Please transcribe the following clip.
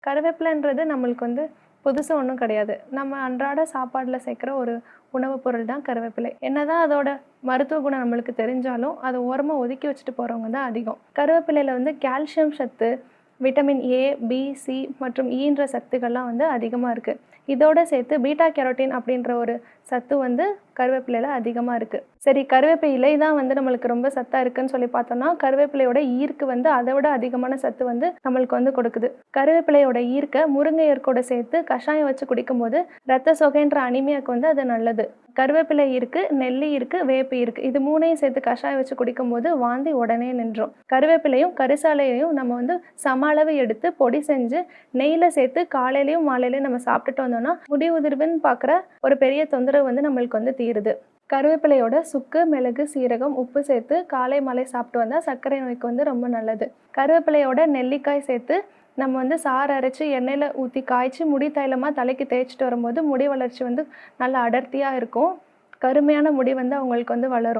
கருவேப்பிலைன்றது நம்மளுக்கு வந்து புதுசு ஒன்றும் கிடையாது. நம்ம அன்றாட சாப்பாடுல சேர்க்குற ஒரு உணவு பொருள் தான் கருவேப்பிலை. என்னதான் அதோட மருத்துவ குணம் நம்மளுக்கு தெரிஞ்சாலும், அத ஓரமா ஒதுக்கி வச்சுட்டு போறவங்க தான் அதிகம். கருவேப்பிலையில வந்து கால்சியம் சத்து, விட்டமின் ஏ, பி, சி மற்றும் ஈன்ற சத்துக்கள்லாம் வந்து அதிகமா இருக்கு. இதோட சேர்த்து பீட்டா கேரோட்டின் அப்படின்ற ஒரு சத்து வந்து கருவேப்பிலையில அதிகமா இருக்கு. சரி, கருவேப்பிலை இலை தான் வந்து நம்மளுக்கு ரொம்ப சத்தா இருக்குன்னு சொல்லி பார்த்தோம்னா, கருவேப்பிலையோட ஈர்க்கு வந்து அதை விட அதிகமான சத்து வந்து நம்மளுக்கு வந்து கொடுக்குது. கருவேப்பிலையோட ஈர்க்க முருங்கை இயற்கோட சேர்த்து கஷாயம் வச்சு குடிக்கும்போது ரத்த சோகைன்ற அனிமியாவுக்கு வந்து அது நல்லது. கருவேப்பிலை இருக்கு, நெல்லி இருக்கு, வேப்பி இருக்கு. இது 3யும் சேர்த்து கஷாயம் வச்சு குடிக்கும்போது வாந்தி உடனே நின்றும். கருவேப்பிலையும் கரிசாலையையும் நம்ம வந்து சம அளவு எடுத்து பொடி செஞ்சு நெய்யில சேர்த்து காலையிலயும் மாலையிலயும் நம்ம சாப்பிட்டுட்டு வந்தோம்னா முடி உதிர்வுன்னு பார்க்குற ஒரு பெரிய தொந்தரவு வந்து நம்மளுக்கு வந்து தீருது. கருவேப்பிலையோட சுக்கு, மிளகு, சீரகம், உப்பு சேர்த்து காலை மாலை சாப்பிட்டு வந்தால் சர்க்கரை நோய்க்கு வந்து ரொம்ப நல்லது. கருவேப்பிலையோட நெல்லிக்காய் சேர்த்து நம்ம வந்து சாறு அரைச்சி எண்ணெயில் ஊற்றி காய்ச்சி முடி தைலமாக தலைக்கு தேய்ச்சிட்டு வரும்போது முடி வளர்ச்சி வந்து நல்ல அடர்த்தியாக இருக்கும். கருமையான முடி வந்து அவங்களுக்கு வந்து வளரும்.